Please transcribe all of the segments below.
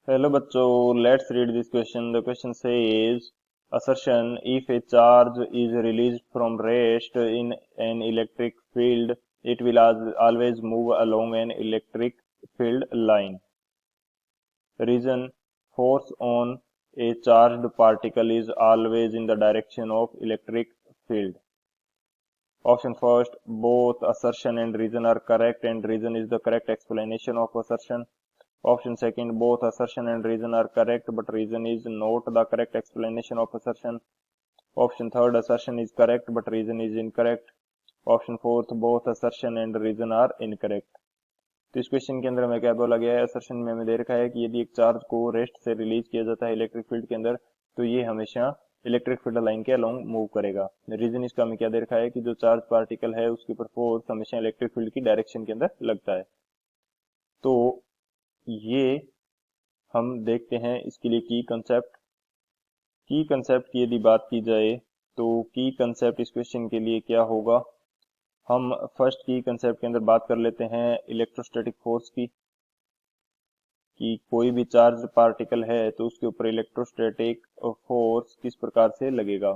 Hello बच्चों, let's read this question. The question says, assertion if a charge is released from rest in an electric field, it will always move along an electric field line. Reason, force on a charged particle is always in the direction of electric field. Option first, both assertion and reason are correct and reason is the correct explanation of assertion. Option second, both assertion and reason are correct, but reason is not the correct explanation of assertion. Option third, assertion is correct, but reason is incorrect. Option fourth, both assertion and reason are incorrect. तो इस question के अंदर हमें क्या बोला गया है, assertion में हमें दे रखा है कि यदि एक चार्ज को रेस्ट से रिलीज किया जाता है इलेक्ट्रिक फील्ड के अंदर तो ये हमेशा इलेक्ट्रिक फील्ड लाइन के अलोंग मूव करेगा। रीजन इसका हमें क्या दे रखा है कि जो चार्ज पार्टिकल है उसके ऊपर फोर्स हमेशा इलेक्ट्रिक फील्ड की डायरेक्शन के अंदर लगता है। तो ये हम देखते हैं इसके लिए की कंसेप्ट की यदि बात की जाए तो की कंसेप्ट इस क्वेश्चन के लिए क्या होगा। हम फर्स्ट की कंसेप्ट के अंदर बात कर लेते हैं इलेक्ट्रोस्टैटिक फोर्स की, कि कोई भी चार्ज पार्टिकल है तो उसके ऊपर इलेक्ट्रोस्टैटिक फोर्स किस प्रकार से लगेगा।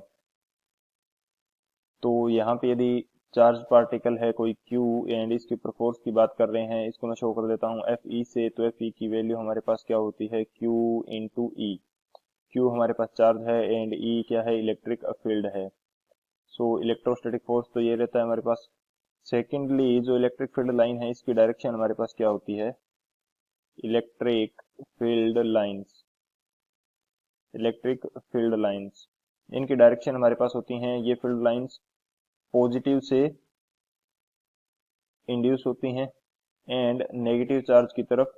तो यहाँ पे यदि चार्ज पार्टिकल है कोई Q एंड इसके ऊपर फोर्स की बात कर रहे हैं, इसको मैं शो कर देता हूँ Fe से। तो Fe की वैल्यू हमारे पास क्या होती है, Q इंटू ई। Q हमारे पास चार्ज है एंड E क्या है, इलेक्ट्रिक फील्ड है। सो इलेक्ट्रोस्टैटिक फोर्स तो ये रहता है हमारे पास। सेकेंडली, जो इलेक्ट्रिक फील्ड लाइन है इसकी डायरेक्शन हमारे पास क्या होती है, इलेक्ट्रिक फील्ड लाइंस इनकी डायरेक्शन हमारे पास होती हैं, ये फील्ड लाइंस पॉजिटिव से इंड्यूस होती हैं एंड नेगेटिव चार्ज की तरफ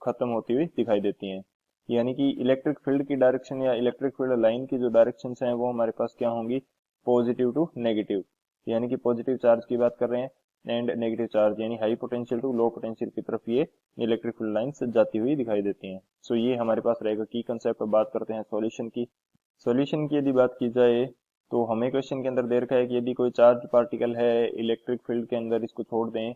खत्म होती हुई दिखाई देती हैं। यानी कि इलेक्ट्रिक फील्ड की डायरेक्शन या इलेक्ट्रिक फील्ड लाइन की जो डायरेक्शंस हैं वो हमारे पास क्या होंगी, पॉजिटिव टू नेगेटिव। यानी कि पॉजिटिव चार्ज की बात कर रहे हैं एंड नेगेटिव चार्ज यानी high potential to low potential की तरफ ये इलेक्ट्रिक फील्ड लाइंस जाती हुई दिखाई देती हैं। सो ये हमारे पास रहेगा की कंसेप्ट। अब बात करते हैं सॉल्यूशन की। सॉल्यूशन की यदि बात की जाए तो हमें क्वेश्चन के अंदर दे रखा है कि यदि कोई चार्ज पार्टिकल है इलेक्ट्रिक फील्ड के अंदर, इसको छोड़ दें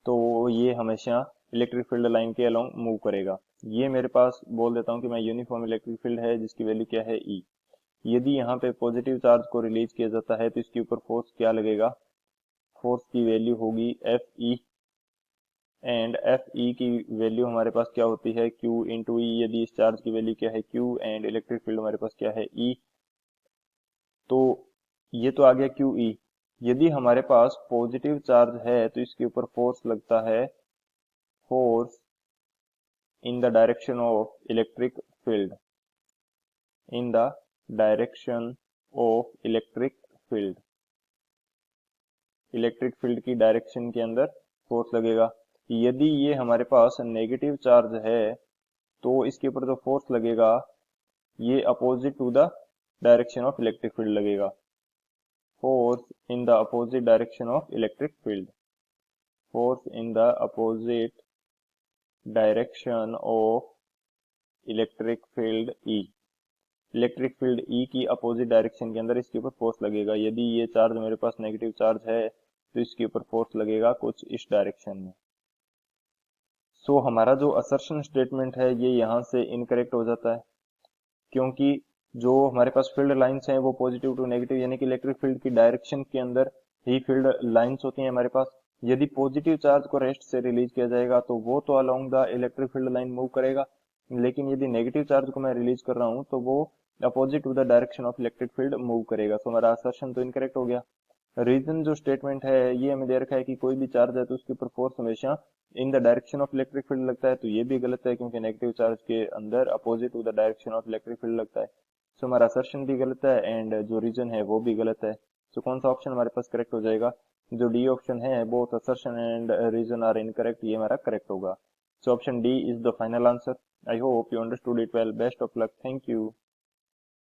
तो ये हमेशा इलेक्ट्रिक फील्ड लाइन के अलोंग मूव करेगा। ये मेरे पास बोल देता हूँ कि मैं यूनिफॉर्म इलेक्ट्रिक फील्ड है जिसकी वैल्यू क्या है, ई। यदि यहाँ पे पॉजिटिव चार्ज को रिलीज किया जाता है तो इसके ऊपर फोर्स क्या लगेगा, फोर्स की वैल्यू होगी F E and F E की वैल्यू हमारे पास क्या होती है, क्यू इंटू ई। यदि इस चार्ज की वैल्यू क्या है, क्यू एंड इलेक्ट्रिक फील्ड हमारे पास क्या है, ई। तो ये तो आ गया क्यू ई। यदि हमारे पास पॉजिटिव चार्ज है तो इसके ऊपर फोर्स लगता है, force in the direction of electric field, in the direction of electric field, electric field की डायरेक्शन के अंदर फोर्स लगेगा। यदि ये हमारे पास नेगेटिव चार्ज है तो इसके ऊपर जो फोर्स लगेगा ये opposite to the direction of electric field लगेगा, force in the opposite direction of electric field, force in the opposite direction of electric field E. Electric field E की अपोजिट डायरेक्शन के अंदर इसके ऊपर फोर्स लगेगा। यदि ये चार्ज मेरे पास नेगेटिव चार्ज है तो इसके ऊपर फोर्स लगेगा कुछ इस डायरेक्शन में। सो हमारा जो असर्शन स्टेटमेंट है ये यहाँ से इनकरेक्ट हो जाता है, क्योंकि जो हमारे पास फील्ड लाइंस हैं वो पॉजिटिव टू नेगेटिव यानी कि इलेक्ट्रिक फील्ड की डायरेक्शन के अंदर ही फील्ड लाइंस होती हैं हमारे पास। यदि पॉजिटिव चार्ज को रेस्ट से रिलीज किया जाएगा तो वो तो along the electric field line move करेगा, लेकिन यदि नेगेटिव चार्ज को मैं रिलीज कर रहा हूँ तो वो opposite to the direction of electric field move करेगा। तो हमारा असर्शन तो इनकरेक्ट हो गया। रीजन जो स्टेटमेंट है ये हमें दे रखा है कि कोई भी चार्ज है तो उसके ऊपर फोर्स हमेशा in the direction of electric field लगता है, तो ये भी गलत है क्योंकि नेगेटिव चार्ज के अंदर opposite to the direction of electric field लगता है। सो हमारा असर्शन भी गलत है एंड जो रीजन है वो भी गलत है। सो कौन सा ऑप्शन हमारे पास करेक्ट हो जाएगा, जो डी ऑप्शन है, both assertion and reason are incorrect, ये हमारा करेक्ट होगा। So option D is the final answer. I hope you understood it well. Best of luck. Thank you.